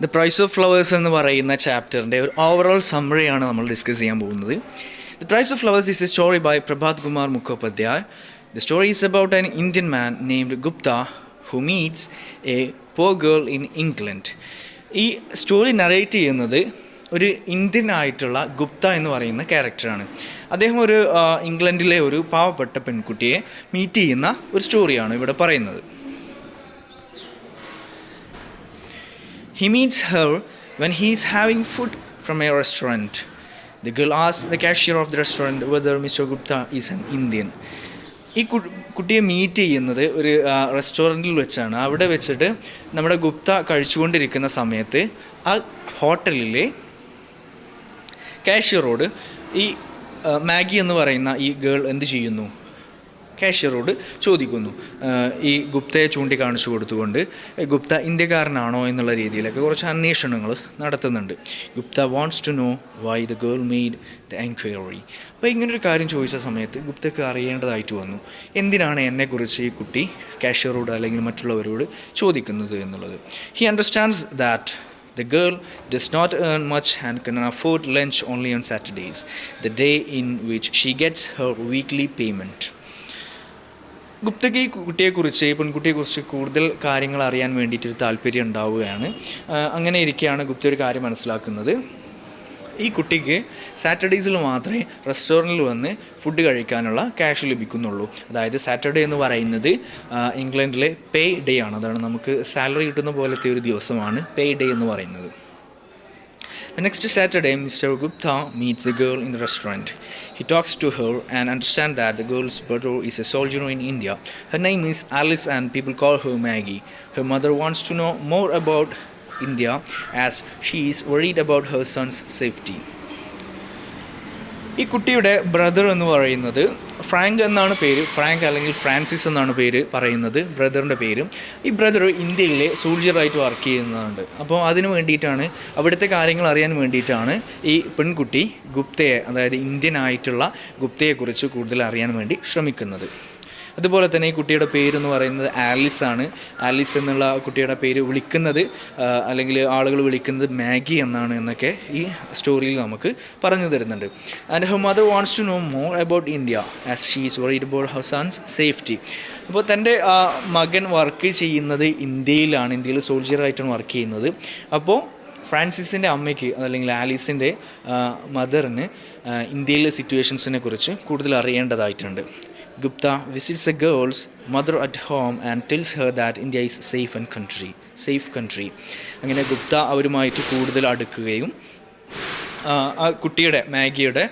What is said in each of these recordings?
The price of flowers എന്ന് പറയുന്ന ചാപ്റ്ററിൻ്റെ ഒരു ഓവറോൾ സമ്മറിയാണ് നമ്മൾ ഡിസ്കസ് ചെയ്യാൻ പോകുന്നത്. The price of flowers is a story by Prabhat Kumar Mukhopadhyay. The story is about an Indian man named Gupta who meets a poor girl in England. ഈ story narrate ചെയ്യുന്നത് ഒരു ഇന്ത്യൻ ആയിട്ടുള്ള ഗുപ്ത എന്ന് പറയുന്ന ക്യാരക്ടറാണ്. അദ്ദേഹം ഒരു ഇംഗ്ലണ്ടിലെ ഒരു പാവപ്പെട്ട പെൺകുട്ടിയെ മീറ്റ് ചെയ്യുന്ന ഒരു സ്റ്റോറിയാണ് ഇവിടെ പറയുന്നത്. He meets her when he is having food from a restaurant. The girl asks the cashier of the restaurant whether Mr. Gupta is an Indian. ഈ കുട്ടിയെ മീറ്റ് ചെയ്യുന്നത് ഒരു റെസ്റ്റോറൻറ്റിൽ വെച്ചാണ്. അവിടെ വെച്ചിട്ട് നമ്മുടെ ഗുപ്ത കഴിച്ചുകൊണ്ടിരിക്കുന്ന സമയത്ത് ആ ഹോട്ടലിലെ കാഷ്യറോട് ഈ മാഗി എന്ന് പറയുന്ന ഈ ഗേൾ എന്ത് ചെയ്യുന്നു, കാഷ്യറോട് ചോദിക്കുന്നു. ഈ ഗുപ്തയെ ചൂണ്ടിക്കാണിച്ചു കൊടുത്തുകൊണ്ട് ഗുപ്ത ഇന്ത്യക്കാരനാണോ എന്നുള്ള രീതിയിലൊക്കെ കുറച്ച് അന്വേഷണങ്ങൾ നടത്തുന്നുണ്ട്. Gupta wants to know why the girl made the enquiry. അപ്പോൾ ഇങ്ങനൊരു കാര്യം ചോദിച്ച സമയത്ത് ഗുപ്തയ്ക്ക് അറിയേണ്ടതായിട്ട് വന്നു, എന്തിനാണ് എന്നെക്കുറിച്ച് ഈ കുട്ടി കാഷ്യറോട് അല്ലെങ്കിൽ മറ്റുള്ളവരോട് ചോദിക്കുന്നത് എന്നുള്ളത്. He understands that the girl does not earn much and can afford lunch only on Saturdays, the day in which she gets her weekly payment. ഗുപ്തയ്ക്ക് ഈ കുട്ടിയെക്കുറിച്ച്, പെൺകുട്ടിയെക്കുറിച്ച് കൂടുതൽ കാര്യങ്ങൾ അറിയാൻ വേണ്ടിയിട്ടൊരു താല്പര്യം ഉണ്ടാവുകയാണ്. അങ്ങനെ ഇരിക്കുകയാണ് ഗുപ്ത ഒരു കാര്യം മനസ്സിലാക്കുന്നത്. ഈ കുട്ടിക്ക് സാറ്റർഡേയ്സിൽ മാത്രമേ റെസ്റ്റോറൻറ്റിൽ വന്ന് ഫുഡ് കഴിക്കാനുള്ള ക്യാഷ് ലഭിക്കുന്നുള്ളൂ. അതായത് സാറ്റർഡേ എന്ന് പറയുന്നത് ഇംഗ്ലണ്ടിലെ പേ ഡേ ആണ്. അതാണ് നമുക്ക് സാലറി കിട്ടുന്ന പോലത്തെ ഒരു ദിവസമാണ് പേ ഡേ എന്ന് പറയുന്നത്. The next Saturday, Mr. Gupta meets a girl in the restaurant. He talks to her and understands that the girl's brother is a soldier in India. Her name is Alice and people call her Maggie. Her mother wants to know more about India as she is worried about her son's safety. ഈ കുട്ടിയുടെ brother എന്ന് പറയുന്നത് Frank എന്നാണ് പേര്. Frank അല്ലെങ്കിൽ Francis എന്നാണ് പേര് പറയുന്നത്, ബ്രദറിൻ്റെ പേര്. ഈ ബ്രദർ ഇന്ത്യയിലെ സോൾജിയറായിട്ട് വർക്ക് ചെയ്യുന്നുണ്ട്. അപ്പോൾ അതിന് വേണ്ടിയിട്ടാണ്, അവിടുത്തെ കാര്യങ്ങൾ അറിയാൻ വേണ്ടിയിട്ടാണ് ഈ പെൺകുട്ടി ഗുപ്തയെ, അതായത് ഇന്ത്യൻ ആയിട്ടുള്ള ഗുപ്തയെക്കുറിച്ച് കൂടുതൽ അറിയാൻ വേണ്ടി ശ്രമിക്കുന്നത്. അതുപോലെ തന്നെ ഈ കുട്ടിയുടെ പേരെന്ന് പറയുന്നത് ആലിസ് ആണ്. ആലിസ് എന്നുള്ള കുട്ടിയുടെ പേര് വിളിക്കുന്നത്, അല്ലെങ്കിൽ ആളുകൾ വിളിക്കുന്നത് മാഗി എന്നാണ് എന്നൊക്കെ ഈ സ്റ്റോറിയിൽ നമുക്ക് പറഞ്ഞു തരുന്നുണ്ട്. And her mother wants to know more about India as she is worried about her son's safety. അപ്പോൾ തൻ്റെ മകൻ വർക്ക് ചെയ്യുന്നത് ഇന്ത്യയിലാണ്, ഇന്ത്യയിൽ സോൾജിയറായിട്ടാണ് വർക്ക് ചെയ്യുന്നത്. അപ്പോൾ ഫ്രാൻസിസിൻ്റെ അമ്മയ്ക്ക്, അതല്ലെങ്കിൽ ആലീസിൻ്റെ മദറിന് ഇന്ത്യയിലെ സിറ്റുവേഷൻസിനെ കുറിച്ച് കൂടുതൽ അറിയേണ്ടതായിട്ടുണ്ട്. Gupta visits the girl's mother at home and tells her that India is safe country. അങ്ങനെ ഗുപ്ത അവരുമായിട്ട് കൂടുതൽ അടുക്കുകയും ആ കുട്ടിയുടെ മാഗിയുടെ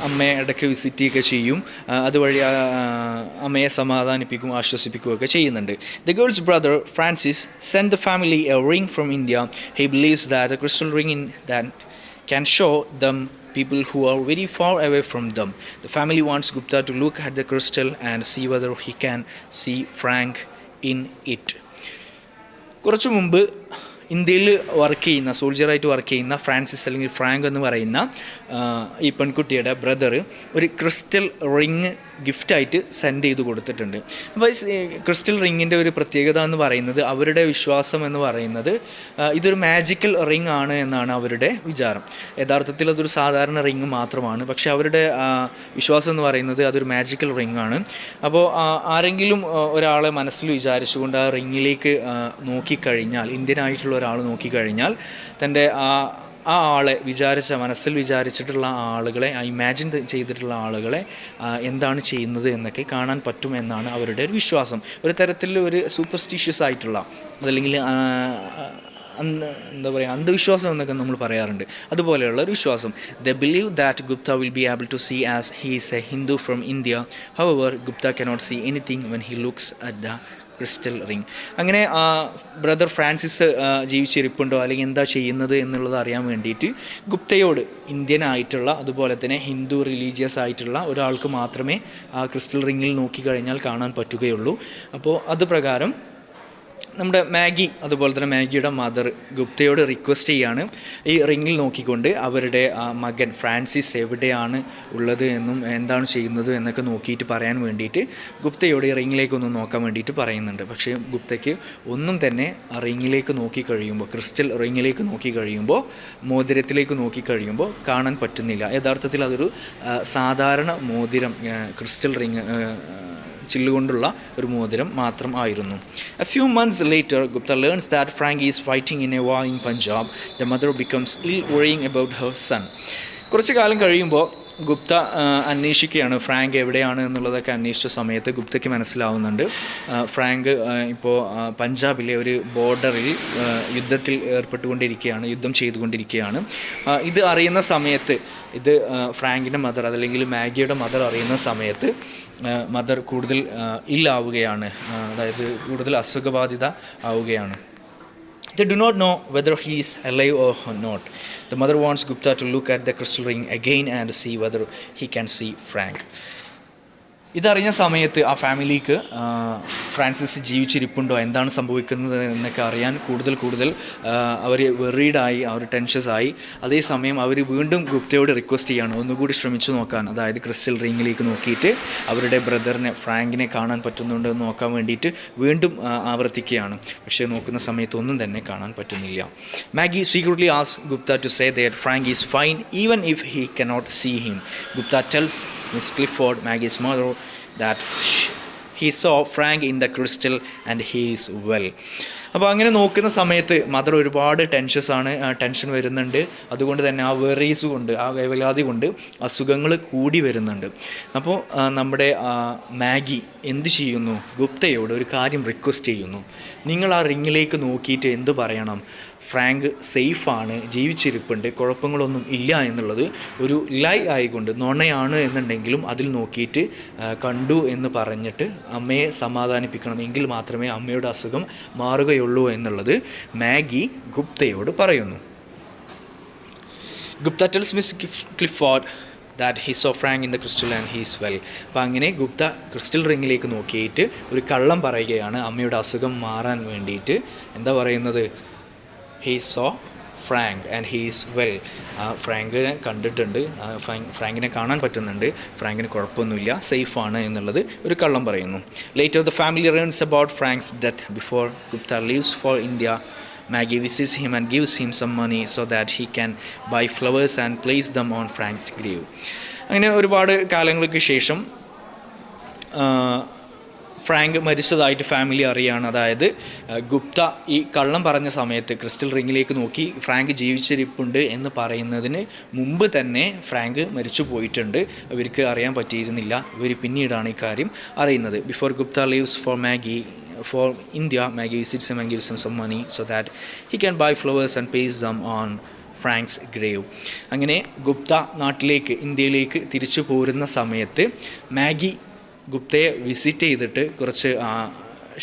അമ്മയെ ഇടയ്ക്ക് വിസിറ്റ് ചെയ്യുകയൊക്കെ ചെയ്യും. അതുവഴി അമ്മയെ സമാധാനിപ്പിക്കും, ആശ്വസിപ്പിക്കുകയൊക്കെ ചെയ്യുന്നുണ്ട്. The girl's brother Francis sent the family a ring from India. He believes that a crystal ring that can show them people who are very far away from them. The family wants Gupta to look at the crystal and see whether he can see Frank in it. കുറച്ചു മുമ്പ് ഇന്ത്യയിൽ work ചെയ്യുന്ന, സോൾജിയറായിട്ട് work ചെയ്യുന്ന Francis അല്ലെങ്കിൽ Frank എന്ന് പറയുന്ന ഈ പെൺകുട്ടിയുടെ ബ്രദർ ഒരു ക്രിസ്റ്റൽ റിങ് ഗിഫ്റ്റായിട്ട് സെൻഡ് ചെയ്ത് കൊടുത്തിട്ടുണ്ട്. അപ്പോൾ ക്രിസ്റ്റൽ റിങ്ങിൻ്റെ ഒരു പ്രത്യേകത എന്ന് പറയുന്നത്, അവരുടെ വിശ്വാസം എന്ന് പറയുന്നത് ഇതൊരു മാജിക്കൽ റിങ് ആണ് എന്നാണ് അവരുടെ വിചാരം. യഥാർത്ഥത്തിൽ അതൊരു സാധാരണ റിങ് മാത്രമാണ്, പക്ഷേ അവരുടെ വിശ്വാസം എന്ന് പറയുന്നത് അതൊരു മാജിക്കൽ റിങ് ആണ്. അപ്പോൾ ആരെങ്കിലും ഒരാളെ മനസ്സിൽ വിചാരിച്ചുകൊണ്ട് ആ റിങ്ങിലേക്ക് നോക്കിക്കഴിഞ്ഞാൽ, ഇന്ത്യനായിട്ടുള്ള ഒരാൾ നോക്കിക്കഴിഞ്ഞാൽ തൻ്റെ ആ ആളെ മനസ്സിൽ വിചാരിച്ചിട്ടുള്ള ആളുകളെ, ഇമാജിൻ ചെയ്തിട്ടുള്ള ആളുകളെ എന്താണ് ചെയ്യുന്നത് എന്നൊക്കെ കാണാൻ പറ്റും എന്നാണ് അവരുടെ ഒരു വിശ്വാസം. ഒരു തരത്തിൽ ഒരു സൂപ്പർസ്റ്റിഷ്യസ് ആയിട്ടുള്ള, അതല്ലെങ്കിൽ എന്താ പറയുക, അന്ധവിശ്വാസം എന്നൊക്കെ നമ്മൾ പറയാറുണ്ട്, അതുപോലെയുള്ള ഒരു വിശ്വാസം. They believe that Gupta will be able to see as he is a Hindu from India. However, Gupta cannot see anything when he looks at the crystal ring. അങ്ങനെ ബ്രദർ ഫ്രാൻസിസ് ജീവിച്ചിരിപ്പുണ്ടോ അല്ലെങ്കിൽ എന്താ ചെയ്യുന്നത് എന്നുള്ളത് അറിയാൻ വേണ്ടിയിട്ട് ഗുപ്തയോട്, ഇന്ത്യൻ ആയിട്ടുള്ള അതുപോലെ തന്നെ ഹിന്ദു റിലീജിയസ് ആയിട്ടുള്ള ഒരാൾക്ക് മാത്രമേ ആ ക്രിസ്റ്റൽ റിങ്ങിൽ നോക്കിക്കഴിഞ്ഞാൽ കാണാൻ പറ്റുകയുള്ളൂ. അപ്പോൾ അത് പ്രകാരം നമ്മുടെ മാഗി അതുപോലെ തന്നെ മാഗിയുടെ മദർ ഗുപ്തയോട് റിക്വസ്റ്റ് ചെയ്യാണ് ഈ റിങ്ങിൽ നോക്കിക്കൊണ്ട് അവരുടെ മകൻ ഫ്രാൻസിസ് എവിടെയാണ് ഉള്ളത് എന്നും എന്താണ് ചെയ്യുന്നത് എന്നൊക്കെ നോക്കിയിട്ട് പറയാൻ വേണ്ടിയിട്ട് ഗുപ്തയോട് ഈ റിങ്ങിലേക്കൊന്ന് നോക്കാൻ വേണ്ടിയിട്ട് പറയുന്നുണ്ട്. പക്ഷേ ഗുപ്തയ്ക്ക് ഒന്നും തന്നെ റിങ്ങിലേക്ക് നോക്കി കഴിയുമ്പോൾ, ക്രിസ്റ്റൽ റിങ്ങിലേക്ക് നോക്കി കഴിയുമ്പോൾ, മോതിരത്തിലേക്ക് നോക്കി കഴിയുമ്പോൾ കാണാൻ പറ്റുന്നില്ല. യഥാർത്ഥത്തിൽ അതൊരു സാധാരണ മോതിരം, ക്രിസ്റ്റൽ റിങ്, ചില്ലുകൊണ്ടുള്ള ഒരു മോതിരം മാത്രം ആയിരുന്നു. A few months later, Gupta learns that Frank is fighting in a war in Punjab. The mother becomes ill worrying about her son. കുറച്ച് കാലം കഴിയുമ്പോൾ ഗുപ്ത അന്വേഷിക്കുകയാണ് ഫ്രാങ്ക് എവിടെയാണ് എന്നുള്ളതൊക്കെ അന്വേഷിച്ച സമയത്ത് ഗുപ്തയ്ക്ക് മനസ്സിലാവുന്നുണ്ട് ഫ്രാങ്ക് ഇപ്പോൾ പഞ്ചാബിലെ ഒരു ബോർഡറിൽ യുദ്ധത്തിൽ ഏർപ്പെട്ടുകൊണ്ടിരിക്കുകയാണ്, യുദ്ധം ചെയ്തുകൊണ്ടിരിക്കുകയാണ്. ഇത് അറിയുന്ന സമയത്ത്, ഇത് ഫ്രാങ്കിൻ്റെ മദർ അതല്ലെങ്കിൽ മാഗിയുടെ മദർ അറിയുന്ന സമയത്ത് മദർ കൂടുതൽ ഇല്ലാവുകയാണ്, അതായത് കൂടുതൽ അസുഖബാധിത ആവുകയാണ്. They do not know whether he is alive or not. The mother wants Gupta to look at the crystal ring again and see whether he can see Frank. ഇതറിഞ്ഞ സമയത്ത് ആ ഫാമിലിക്ക് ഫ്രാൻസിസ് ജീവിച്ചിരിപ്പുണ്ടോ, എന്താണ് സംഭവിക്കുന്നത് എന്നൊക്കെ അറിയാൻ കൂടുതൽ അവർ വെറീഡായി, അവർ ടെൻഷസായി. അതേസമയം അവർ വീണ്ടും ഗുപ്തയോട് റിക്വസ്റ്റ് ചെയ്യാണ് ഒന്നുകൂടി ശ്രമിച്ചു നോക്കാൻ, അതായത് ക്രിസ്റ്റൽ റിങ്ങിലേക്ക് നോക്കിയിട്ട് അവരുടെ ബ്രദറിനെ ഫ്രാങ്കിനെ കാണാൻ പറ്റുന്നുണ്ടോ എന്ന് നോക്കാൻ വേണ്ടിയിട്ട് വീണ്ടും ആവർത്തിക്കുകയാണ്. പക്ഷേ നോക്കുന്ന സമയത്ത് ഒന്നും തന്നെ കാണാൻ പറ്റുന്നില്ല. Maggie secretly asks Gupta to say that Frank is fine even if he cannot see him. Gupta tells Miss Clifford, Maggie's mother, that he saw Frank in the crystal and he is well. അപ്പോൾ അങ്ങനെ നോക്കുന്ന സമയത്ത് mother ഒരുപാട് tension വരുന്നുണ്ട്. അതുകൊണ്ട് തന്നെ ആ worries കൊണ്ട്, ആ വേവലാതി കൊണ്ട് അസുഖങ്ങൾ കൂടി വരുന്നുണ്ട്. അപ്പോൾ നമ്മുടെ മാഗി എന്ത് ചെയ്യുന്നു, ഗുപ്തയോട് ഒരു കാര്യം റിക്വസ്റ്റ് ചെയ്യുന്നു. നിങ്ങൾ ആ റിങ്ങിലേക്ക് നോക്കിയിട്ട് എന്ത് പറയണം, ഫ്രാങ്ക് സേഫാണ്, ജീവിച്ചിരിപ്പുണ്ട്, കുഴപ്പങ്ങളൊന്നും ഇല്ല എന്നുള്ളത് ഒരു ലൈ ആയിക്കൊണ്ട്, നുണയാണ് എന്നുണ്ടെങ്കിലും അതിൽ നോക്കിയിട്ട് കണ്ടു എന്ന് പറഞ്ഞിട്ട് അമ്മയെ സമാധാനിപ്പിക്കണം. എങ്കിൽ മാത്രമേ അമ്മയുടെ അസുഖം മാറുകയുള്ളൂ എന്നുള്ളത് മാഗി ഗുപ്തയോട് പറയുന്നു. Gupta tells Miss Clifford that he saw Frank in the crystal and he is well. അപ്പോൾ അങ്ങനെ ഗുപ്ത ക്രിസ്റ്റൽ റിങ്ങിലേക്ക് നോക്കിയിട്ട് ഒരു കള്ളം പറയുകയാണ് അമ്മയുടെ അസുഖം മാറാൻ വേണ്ടിയിട്ട്. എന്താ പറയുന്നത്, he saw Frank and he is well. ഫ്രാങ്കിനെ കണ്ടിട്ടുണ്ട്, ഫ്രാങ്കിനെ കാണാൻ പറ്റുന്നുണ്ട്, ഫ്രാങ്കിന് കുഴപ്പമൊന്നുമില്ല, സേഫാണ് എന്നുള്ളത് ഒരു കള്ളം പറയുന്നു. Later the family learns about Frank's death. Before Gupta leaves for India, Maggie visits him and gives him some money so that he can buy flowers and place them on Frank's grave. അങ്ങനെ ഒരുപാട് കാലങ്ങൾക്ക് ശേഷം Frank മരിച്ചതായിട്ട് family അറിയാണ്. അതായത് ഗുപ്ത ഈ കള്ളം പറഞ്ഞ സമയത്ത് crystal റിങ്ങിലേക്ക് നോക്കി ഫ്രാങ്ക് ജീവിച്ചിരിപ്പുണ്ട് എന്ന് പറയുന്നതിന് മുമ്പ് തന്നെ ഫ്രാങ്ക് മരിച്ചു പോയിട്ടുണ്ട്. ഇവർക്ക് അറിയാൻ പറ്റിയിരുന്നില്ല. ഇവർ പിന്നീടാണ് ഈ കാര്യം അറിയുന്നത്. Before Gupta leaves for India, Maggie visits him and gives him some money so that he can buy flowers and place them on Franks grave. അങ്ങനെ ഗുപ്ത നാട്ടിലേക്ക്, ഇന്ത്യയിലേക്ക് തിരിച്ചു പോരുന്ന സമയത്ത് മാഗി ഗുപ്തയെ വിസിറ്റ് ചെയ്തിട്ട് കുറച്ച്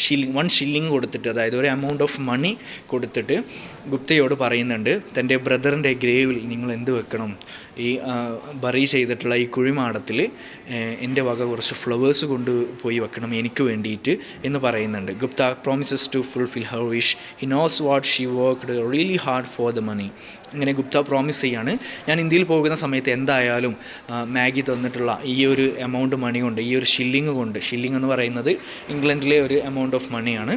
$1 shilling കൊടുത്തിട്ട്, അതായത് ഒരു എമൗണ്ട് ഓഫ് മണി കൊടുത്തിട്ട് ഗുപ്തയോട് പറയുന്നുണ്ട്, തൻ്റെ ബ്രദറിൻ്റെ ഗ്രേവിൽ നിങ്ങൾ എന്ത് വെക്കണം, ഈ ബറി ചെയ്തിട്ടുള്ള ഈ കുഴിമാടത്തിൽ എൻ്റെ വക കുറച്ച് ഫ്ലവേഴ്സ് കൊണ്ടുപോയി വെക്കണം എനിക്ക് വേണ്ടിയിട്ട് എന്ന് പറയുന്നുണ്ട്. Gupta promises to fulfil her wish. He knows what she worked really hard for the money. അങ്ങനെ ഗുപ്ത പ്രോമിസ് ചെയ്യാണ്, ഞാൻ ഇന്ത്യയിൽ പോകുന്ന സമയത്ത് എന്തായാലും മാഗി തന്നിട്ടുള്ള ഈ ഒരു എമൗണ്ട് മണി കൊണ്ട്, ഈ ഒരു ഷില്ലിങ് എന്ന് പറയുന്നത് ഇംഗ്ലണ്ടിലെ ഒരു എമൗണ്ട് ഓഫ് മണിയാണ്,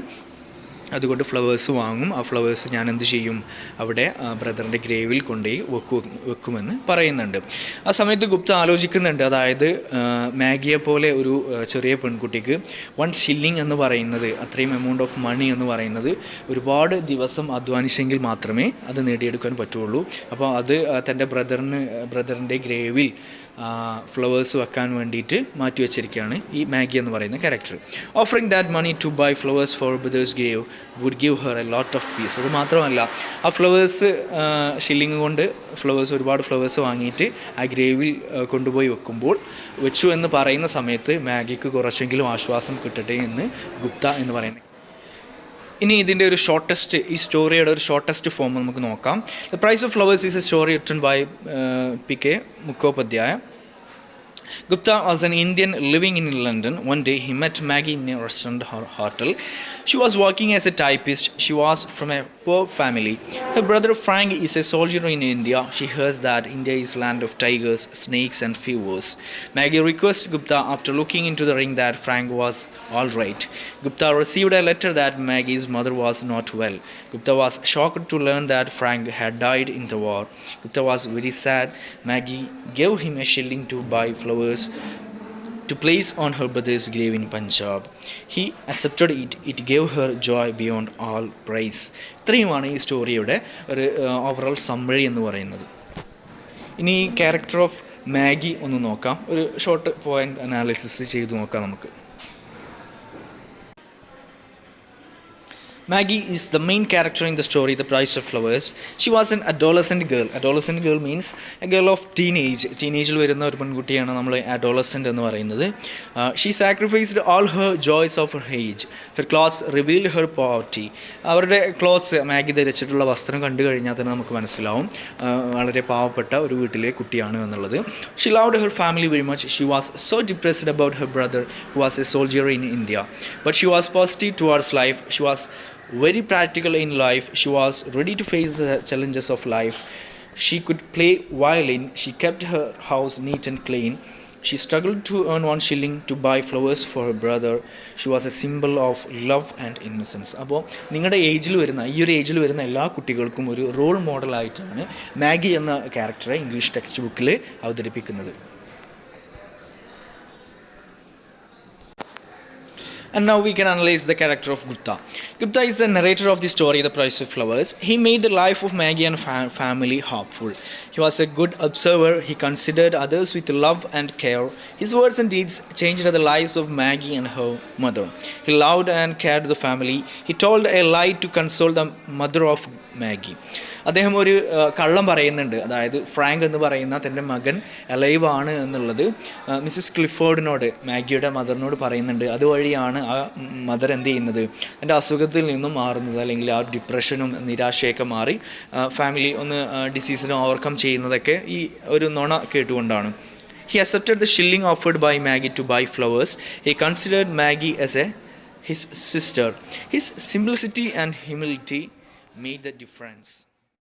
അതുകൊണ്ട് ഫ്ലവേഴ്സ് വാങ്ങും. ആ ഫ്ലവേഴ്സ് ഞാൻ എന്ത് ചെയ്യും, അവിടെ ബ്രദറിൻ്റെ ഗ്രേവിൽ കൊണ്ടുപോയി വെക്കുമെന്ന് പറയുന്നുണ്ട്. ആ സമയത്ത് ഗുപ്ത ആലോചിക്കുന്നുണ്ട്, അതായത് മാഗിയെ പോലെ ഒരു ചെറിയ പെൺകുട്ടിക്ക് $1 shilling എന്ന് പറയുന്നത്, അത്രയും എമൗണ്ട് ഓഫ് മണി എന്ന് പറയുന്നത് ഒരുപാട് ദിവസം അധ്വാനിച്ചെങ്കിൽ മാത്രമേ അത് നേടിയെടുക്കാൻ പറ്റുള്ളൂ. അപ്പോൾ അത് തൻ്റെ ബ്രദറിൻ്റെ ഗ്രേവിൽ ഫ്ലവേഴ്സ് വെക്കാൻ വേണ്ടിയിട്ട് മാറ്റി വെച്ചിരിക്കുകയാണ് ഈ മാഗി എന്ന് പറയുന്ന character. Offering that money to buy flowers for brothers grave would give her a lot of peace. അത് മാത്രമല്ല, ആ ഫ്ലവേഴ്സ് ഷില്ലിങ് കൊണ്ട് ഒരുപാട് ഫ്ലവേഴ്സ് വാങ്ങിയിട്ട് ആ ഗ്രേവിൽ കൊണ്ടുപോയി വെച്ചു എന്ന് പറയുന്ന സമയത്ത് മാഗിക്ക് കുറച്ചെങ്കിലും ആശ്വാസം കിട്ടട്ടെ എന്ന് ഗുപ്ത എന്ന് പറയുന്നത്. ഇനി ഇതിൻ്റെ ഒരു ഈ സ്റ്റോറിയുടെ ഒരു ഷോർട്ടസ്റ്റ് ഫോം നമുക്ക് നോക്കാം. The price of flowers is a story written by P.K. Mukhopadhyay. Gupta was an Indian living in London. One day he met Maggie in a restaurant or hotel. She was working as a typist. She was from a poor family. Her brother Frank is a soldier in India. She hears that India is land of tigers, snakes, and fevers. Maggie requests Gupta after looking into the ring that Frank was all right. Gupta received a letter that Maggie's mother was not well. Gupta was shocked to learn that Frank had died in the war. Gupta was very sad. Maggie gave him a shilling to buy flowers to place on her brother's grave in Punjab. He accepted it. It gave her joy beyond all praise. ഇത്രയുമാണ് ഈ സ്റ്റോറിയുടെ ഒരു overall summary എന്ന് പറയുന്നത്. ഇനി character of Maggi ഒന്ന് നോക്കാം. ഒരു short point analysis ചെയ്ത് നോക്കാം നമുക്ക്. Maggie is the main character in the story, The Price of Flowers. She was an adolescent girl. Adolescent girl means a girl of teenage. Teenageil വരുന്ന ഒരു പെൺകുട്ടിയാണ് നമ്മൾ adolescent എന്ന് പറയുന്നത്. She sacrificed all her joys of her age. Her clothes revealed her poverty. അവരുടെ clothes Maggi ധരിച്ചിട്ടുള്ള വസ്ത്രം കണ്ടു കഴിഞ്ഞാൽ തന്നെ നമുക്ക് മനസ്സിലാവും വളരെ പാവപ്പെട്ട ഒരു വീട്ടിലെ കുട്ടിയാണ് എന്നുള്ളത്. She loved her family very much. She was so depressed about her brother who was a soldier in India. But she was positive towards life. She was very practical in life. She was ready to face the challenges of life. She could play violin. She kept her house neat and clean. She struggled to earn 1 shilling to buy flowers for her brother. She was a symbol of love and innocence. അപ്പോൾ നിങ്ങളുടെ ഏജിൽ വരുന്ന ഈ ഒരു ഏജിൽ വരുന്ന എല്ലാ കുട്ടികൾക്കും ഒരു റോൾ മോഡലായിട്ടാണ് മാഗി എന്ന ക്യാരക്ടറെ ഇംഗ്ലീഷ് ടെക്സ്റ്റ് ബുക്കിൽ അവതരിപ്പിക്കുന്നത്. And now we can analyze the character of Gupta. Gupta is the narrator of the story, The Price of Flowers. He made the life of Maggie and family hopeful. He was a good observer. He considered others with love and care. His words and deeds changed the lives of Maggie and her mother. He loved and cared the family. He told a lie to console the mother of Maggi. അദ്ദേഹം ഒരു കള്ളം പറയുന്നുണ്ട്. അതായത് Frank എന്ന് പറയുന്ന തൻ്റെ മകൻ alive ആണ് എന്നുള്ളത് മിസ്സിസ് ക്ലിഫോർഡിനോട്, മാഗിയുടെ മദറിനോട് പറയുന്നുണ്ട്. അതുവഴിയാണ് ആ മദർ എന്ത് ചെയ്യുന്നത്, എൻ്റെ അസുഖത്തിൽ നിന്നും മാറുന്നത്, അല്ലെങ്കിൽ ആ ഡിപ്രഷനും നിരാശയൊക്കെ മാറി ഫാമിലി ഒന്ന് ഡിസീസിനെ ഓവർകം ചെയ്യുന്നതൊക്കെ ഈ ഒരു നുണ കേട്ടുകൊണ്ടാണ്. He accepted the shilling offered by Maggie to buy flowers. He considered Maggie as his sister. His simplicity and humility made the difference.